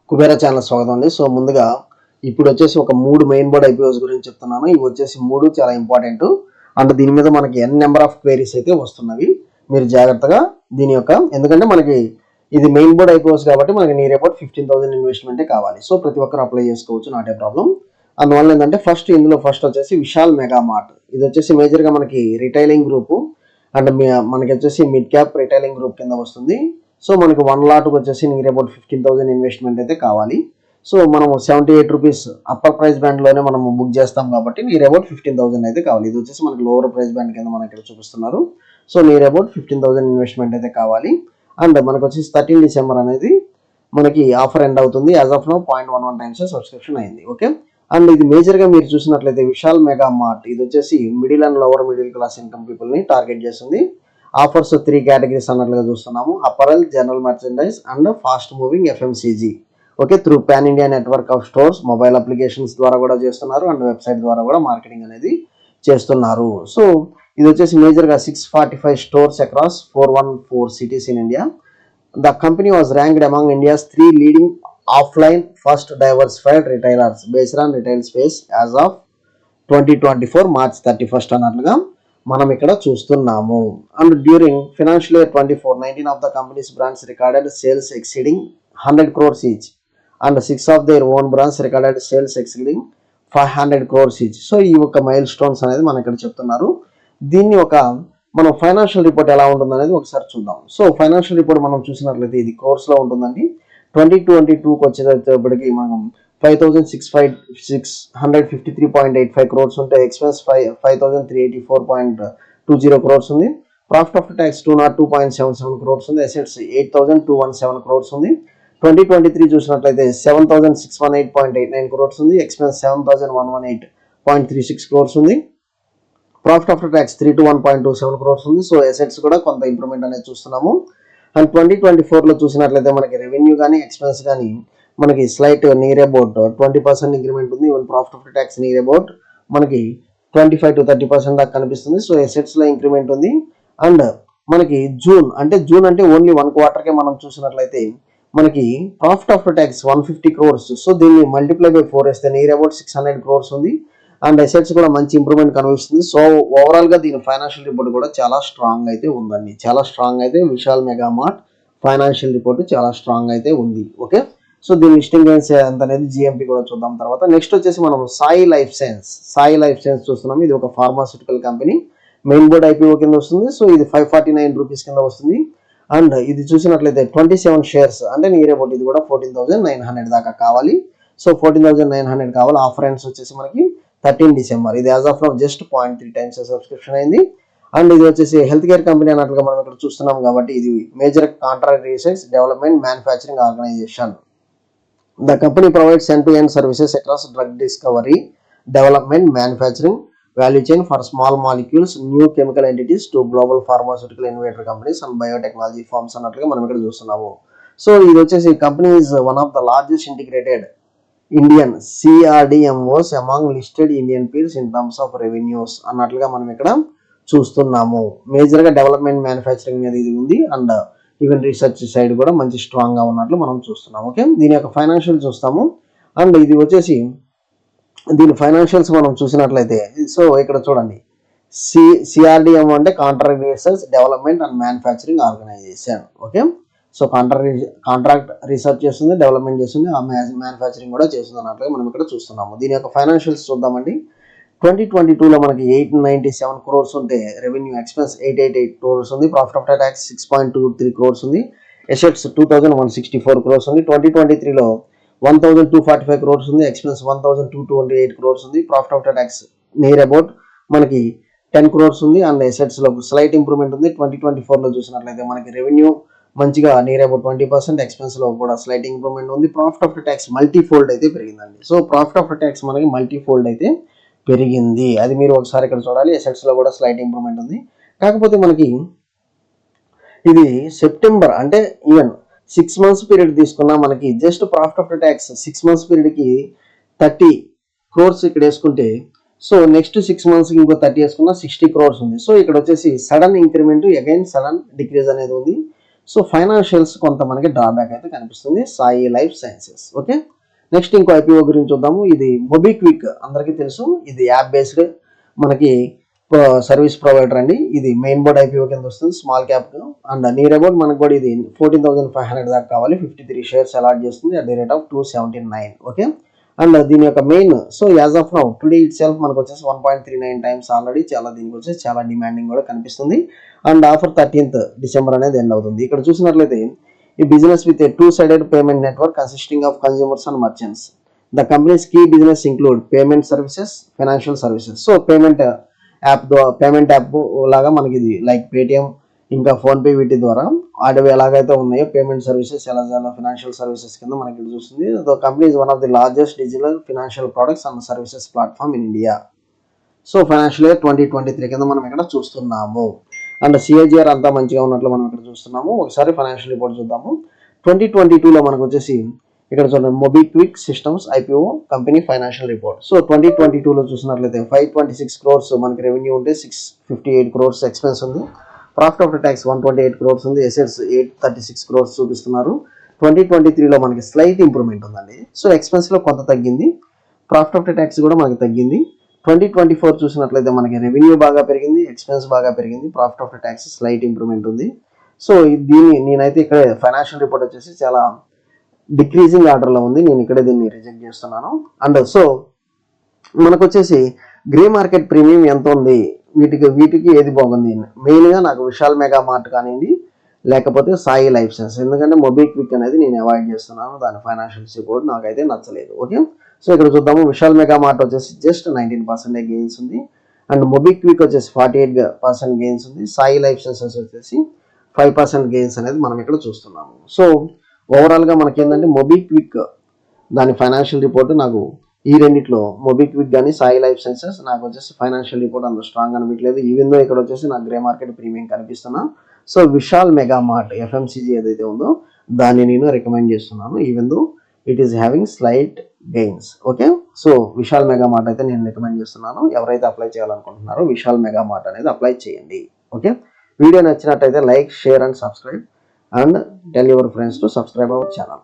Kubera channel స్వాగతం అండి. So ముందుగా ఇప్పుడు వచ్చేసి ఒక 3 మెయిన్ బోర్డ్ ఐపీఓస్ గురించి చెప్తున్నాను. ఇవి వచ్చేసి 3 చాలా ఇంపార్టెంట్. అండ్ దీని మీద మనకి నెంబర్ ఆఫ్ క్వైరీస్ అయితే వస్తున్నవి. మీరు జాగ్రత్తగా దీని యొక్క ఎందుకంటే మనకి ఇది మెయిన్ బోర్డ్ ఐపీఓస్ కాబట్టి మనకి నియర్ అబౌట్ 15,000 ఇన్వెస్ట్మెంటే కావాలి. సో ప్రతి ఒక్కరు అప్లై చేసుకోవచ్చు, నాట్ ఏ ప్రాబ్లం. అందువల్ల ఏంటంటే ఇందులో ఫస్ట్ వచ్చేసి విశాల్ మెగా మార్ట్. ఇది వచ్చేసి మేజర్గా మనకి రిటైలింగ్ గ్రూప్ అండ్ మనకి వచ్చేసి మిడ్ క్యాప్ రిటైలింగ్ గ్రూప్ కింద వస్తుంది. సో మనకి 1 లాట్ వచ్చేసి నియర్ అబౌట్ 15,000 ఇన్వెస్ట్మెంట్ అయితే కావాలి. సో మనం 78 రూపీస్ అప్పర్ ప్రైస్ బ్యాండ్లోనే మనం బుక్ చేస్తాం కాబట్టి నియర్ అబౌట్ 15,000 అయితే కావాలి. ఇది వచ్చేసి మనకి లోవర్ ప్రైస్ బ్యాండ్ కింద మనకి ఇక్కడ చూపిస్తున్నారు. సో నియర్ అబౌట్ 15,000 ఇన్వెస్ట్మెంట్ అయితే కావాలి. అండ్ మనకు వచ్చేసి 13 డిసెంబర్ అనేది మనకి ఆఫర్ ఎండ్ అవుతుంది. As of now 0.11 times subscription అయింది. ఓకే. అండ్ ఇది మేజర్గా మీరు చూసినట్లయితే విశాల్ మెగా మార్ట్ ఇది వచ్చేసి middle and lower middle class income పీపుల్ని టార్గెట్ చేస్తుంది. ఆఫర్స్ 3 కేటగిరీస్ అన్నట్లుగా చూస్తున్నాము. Apparel, general merchandise and fast moving FMCG. Okay. Through pan India network of stores, mobile applications ద్వారా కూడా చేస్తున్నారు అండ్ వెబ్సైట్ ద్వారా కూడా మార్కెటింగ్ అనేది చేస్తున్నారు. సో ఇది వచ్చేసి మేజర్గా 645 stores across 414 cities in India. The company was ranked among India's 3 leading offline first diversified retailers based on retail space as of 2024 March 31st అన్నట్లుగా మనం ఇక్కడ చూస్తున్నాము. And during financial year 24 19 of the companies brands recorded sales exceeding 100 crores each and 6 of their own brands recorded sales exceeding 500 crores each. So ఈ ఒక mile stones అనేది మనం ఇక్కడ చెప్తున్నారు. దీన్ని ఒక మనం ఫైనాన్షియల్ రిపోర్ట్ ఎలా ఉంటుంది అనేది ఒకసారి చూద్దాం. సో ఫైనాన్షియల్ రిపోర్ట్ మనం చూసినట్లయితే ఇది క్రోర్స్లో ఉంటుందండి. 2022కి వచ్చేటప్పటికి మనం 5,653.85 crores ఉంటే ఎక్స్పెన్స్ 5,384.20 crores ఉంది. ప్రాఫిట్ ఆఫ్టర్ ట్యాక్స్ 202.77 crores ఉంది. అసెట్స్ 8,217 crores ఉంది. 2023 చూసినట్లయితే 7,618.89 crores ఉంది. ఎక్స్పెన్స్ 7,118.36 crores ఉంది. ప్రాఫిట్ ఆఫ్టర్ ట్యాక్స్ 321.27 crores ఉంది. సో అసెట్స్ కూడా కొంత ఇంప్రూవ్మెంట్ అనేది చూస్తున్నాము. అండ్ 2024లో చూసినట్లయితే మనకి రెవెన్యూ కానీ ఎక్స్పెన్స్ కానీ మనకి స్లైట్ నియర్ అబౌట్ 20% ఇంక్రిమెంట్ ఉంది. Even profit after tax near about మనకి 25 to 30% దాకా కనిపిస్తుంది. సో అసెట్స్లో ఇంక్రిమెంట్ ఉంది. అండ్ మనకి జూన్ అంటే ఓన్లీ 1 క్వార్టర్కే మనం చూసినట్లయితే మనకి profit after tax 150 crores. So దీన్ని మల్టిప్లై బై 4 వేస్తే నియర్ అబౌట్ 600 crores ఉంది. అండ్ అసెట్స్ కూడా మంచి ఇంప్రూవ్మెంట్ కనిపిస్తుంది. సో ఓవరాల్ గా దీని ఫైనాన్షియల్ రిపోర్ట్ కూడా చాలా స్ట్రాంగ్ అయితే ఉందండి. చాలా స్ట్రాంగ్ అయితే Vishal Mega mart financial report చాలా స్ట్రాంగ్ అయితే ఉంది. ఓకే. సో దీని లిస్టింగ్ ఎంత అనేది జిఎంపీ కూడా చూద్దాం తర్వాత. నెక్స్ట్ వచ్చేసి మనం సాయి లైఫ్ సైన్స్ చూస్తున్నాం. ఇది ఒక pharmaceutical company main board IPO కింద వస్తుంది. సో ఇది 549 రూపీస్ కింద వస్తుంది. అండ్ ఇది చూసినట్లయితే 27 షేర్స్ అంటే నియర్ అబౌట్ ఇది కూడా 14,900 దాకా కావాలి. సో 14,900 కావాలి. ఆఫరెన్స్ వచ్చేసి మనకి 13 డిసెంబర్. ఇది as of now just 0.3 times subscription అయింది. అండ్ ఇది వచ్చేసి హెల్త్ కేర్ కంపెనీ అన్నట్లుగా మనం ఇక్కడ చూస్తున్నాం కాబట్టి ఇది major contract research development manufacturing organisation. The company provides end to end services across drug discovery, development, manufacturing, value chain for small molecules, new chemical entities to global pharmaceutical innovator companies and biotechnology firms అన్నట్లుగా మనం ఇక్కడ చూస్తున్నాము. So ఇది వచ్చేసి company is one of the largest integrated Indian CRDMOs among listed Indian peers in terms of revenues అన్నట్లుగా మనం ఇక్కడ చూస్తున్నాము. మేజర్గా డెవలప్మెంట్ మ్యానుఫ్యాక్చరింగ్ మీద ఇది ఉంది. అండ్ ఈవెన్ రీసెర్చ్ సైడ్ కూడా మంచి స్ట్రాంగ్గా ఉన్నట్లు మనం చూస్తున్నాం. ఓకే. దీని యొక్క ఫైనాన్షియల్ చూస్తాము. అండ్ ఇది వచ్చేసి దీని ఫైనాన్షియల్స్ మనం చూసినట్లయితే సో ఇక్కడ చూడండి CRDMO అంటే contract research development and manufacturing organisation. Okay. So contract research చేస్తుంది, డెవలప్మెంట్ చేస్తుంది, మ్యానుఫ్యాక్చరింగ్ కూడా చేస్తుంది అన్నట్లుగా మనం ఇక్కడ చూస్తున్నాము. దీని యొక్క ఫైనాన్షియల్స్ చూద్దామండి. 2022లో మనకి 897 crores ఉంటే రెవెన్యూ ఎక్స్పెన్స్ 888 crores ఉంది. ప్రాఫిట్ ఆఫ్టర్ ట్యాక్స్ 6.23 crores ఉంది. అసెట్స్ 2,164 crores ఉంది. 2023లో 1,245 crores ఉంది. ఎక్స్పెన్స్ 1,228 crores ఉంది. Profit after tax near about మనకి 10 crores ఉంది. అండ్ అసెట్స్లో స్లైట్ ఇంప్రూవ్మెంట్ ఉంది. 2024లో చూసినట్లయితే మనకి రెవెన్యూ మంచిగా నియర్ అబౌట్ 20%, ఎక్స్పెన్స్లో కూడా స్లైట్ ఇంప్రూవ్మెంట్ ఉంది. ప్రాఫిట్ ఆఫ్టర్ ట్యాక్స్ మల్టీఫోల్డ్ అయితే పెరిగిందండి. సో ప్రాఫిట్ ఆఫ్టర్ ట్యాక్స్ మనకి మల్టీఫోల్డ్ అయితే పెరిగింది. అది మీరు ఒకసారి ఇక్కడ చూడాలి. అసెట్స్లో కూడా స్లైట్ ఇంప్రూవ్మెంట్ ఉంది. కాకపోతే మనకి ఇది సెప్టెంబర్ అంటే ఈవెన్ 6 months పీరియడ్ తీసుకున్నా మనకి just profit after tax 6 months పీరియడ్కి 30 crores ఇక్కడ వేసుకుంటే సో నెక్స్ట్ 6 months ఇంకో 30 వేసుకున్నా 60 crores ఉంది. సో ఇక్కడ వచ్చేసి sudden increment again sudden decrease అనేది ఉంది. సో ఫైనాన్షియల్స్ కొంత మనకి డ్రాబ్యాక్ అయితే కనిపిస్తుంది Sai life sciences. Okay, next ఇంకో ఐపీఓ గురించి చూద్దాము. ఇది మొబిక్విక్, అందరికీ తెలుసు. ఇది యాప్ బేస్డ్ మనకి సర్వీస్ ప్రొవైడర్ అండి. ఇది మెయిన్ బోర్డ్ ఐపీఓ కింద వస్తుంది, small cap. And near about మనకు కూడా ఇది 14,500 దాకా కావాలి. 53 షేర్స్ అలాట్ చేస్తుంది at the rate of 279. Okay, and దీని యొక్క main, so as of now today it self మనకు వచ్చేసి 1.39 టైమ్స్ ఆల్రెడీ దీనికి వచ్చేసి చాలా డిమాండింగ్ కూడా కనిపిస్తుంది. అండ్ ఆఫర్ 13th డిసెంబర్ అనేది ఎండ్ అవుతుంది. ఇక్కడ చూసినట్లయితే ఈ business with a two-sided payment network consisting of consumers and merchants. The company's key business include payment services, financial services. So payment app లాగా మనకి ఇది లైక్ పేటిఎం ఇంకా ఫోన్పే వీటి ద్వారా అవి ఎలాగైతే ఉన్నాయో పేమెంట్ సర్వీసెస్ ఎలా ఫైనాన్షియల్ సర్వీసెస్ కింద మనకి ఇక్కడ చూస్తుంది. The company is one of the largest digital financial products and services platform in India. So financial year 2023 కింద మనం ఇక్కడ చూస్తున్నాము. అండ్ సిఏజిఆర్ అంతా మంచిగా ఉన్నట్లు మనం ఇక్కడ చూస్తున్నాము. ఒకసారి ఫైనాన్షియల్ రిపోర్ట్ చూద్దాము. 2022లో మనకు వచ్చేసి ఇక్కడ చూడండి, MobiKwik systems IPO company financial report. So 2022లో చూసినట్లయితే 526 crores మనకి రెవెన్యూ ఉంటే 658 crores ఎక్స్పెన్స్ ఉంది. ప్రాఫిట్ ఆఫ్టర్ ట్యాక్స్ 128 crores ఉంది. అసెట్స్ 836 crores చూపిస్తున్నారు. 2023లో మనకి స్లైట్ ఇంప్రూవ్మెంట్ ఉందండి. సో ఎక్స్పెన్స్లో కొంత తగ్గింది, ప్రాఫిట్ ఆఫ్టర్ ట్యాక్స్ కూడా మనకి తగ్గింది. 2024 చూసినట్లయితే మనకి రెవెన్యూ బాగా పెరిగింది, ఎక్స్పెన్స్ బాగా పెరిగింది, profit after tax slight improvement ఉంది. సో దీన్ని నేనైతే ఇక్కడ ఫైనాన్షియల్ రిపోర్ట్ వచ్చేసి చాలా డిక్రీజింగ్ ఆర్డర్లో ఉంది, నేను ఇక్కడే దీన్ని రిజెక్ట్ చేస్తున్నాను. అండ్ సో మనకు వచ్చేసి గ్రే మార్కెట్ ప్రీమియం ఎంత ఉంది, వీటికి ఏది బాగుంది, మెయిన్గా నాకు విశాల్ మెగా మార్ట్ కానివ్వండి లేకపోతే సాయి లైఫ్ సైన్స్, ఎందుకంటే మొబిక్విక్ అనేది నేను అవాయిడ్ చేస్తున్నాను, దాని ఫైనాన్షియల్ రిపోర్ట్ నాకైతే నచ్చలేదు. ఓకే, సో ఇక్కడ చూద్దాము. విశాల్ మెగా మార్ట్ వచ్చేసి జస్ట్ 19% గెయిన్స్ ఉంది. అండ్ మొబిక్విక్ వచ్చేసి 48% గెయిన్స్ ఉంది. సాయి లైఫ్ సైన్సెస్ వచ్చేసి 5% గెయిన్స్ అనేది మనం ఇక్కడ చూస్తున్నాము. సో ఓవరాల్గా మనకి ఏంటంటే మొబిక్విక్ దాని ఫైనాన్షియల్ రిపోర్ట్ నాకు ఈ రెండిట్లో మొబిక్విక్ కానీ సాయి లైఫ్ సైన్సెస్ నాకు వచ్చేసి ఫైనాన్షియల్ రిపోర్ట్ అంత స్ట్రాంగ్ అనిపించలేదు. ఈవెన్ దో ఇక్కడ వచ్చేసి నాకు గ్రే మార్కెట్ ప్రీమియం కనిపిస్తున్నా. So Vishal Mega mart FMCG ఏదైతే ఉందో దాన్ని నేను రికమెండ్ చేస్తున్నాను, even though it is having slight gains. Okay, so Vishal Mega mart అయితే నేను రికమెండ్ చేస్తున్నాను. ఎవరైతే అప్లై చేయాలనుకుంటున్నారో విశాల్ మెగా మార్ట్ అనేది అప్లై చేయండి. ఓకే, వీడియో నచ్చినట్టయితే like, share and subscribe and tell your friends to subscribe our channel.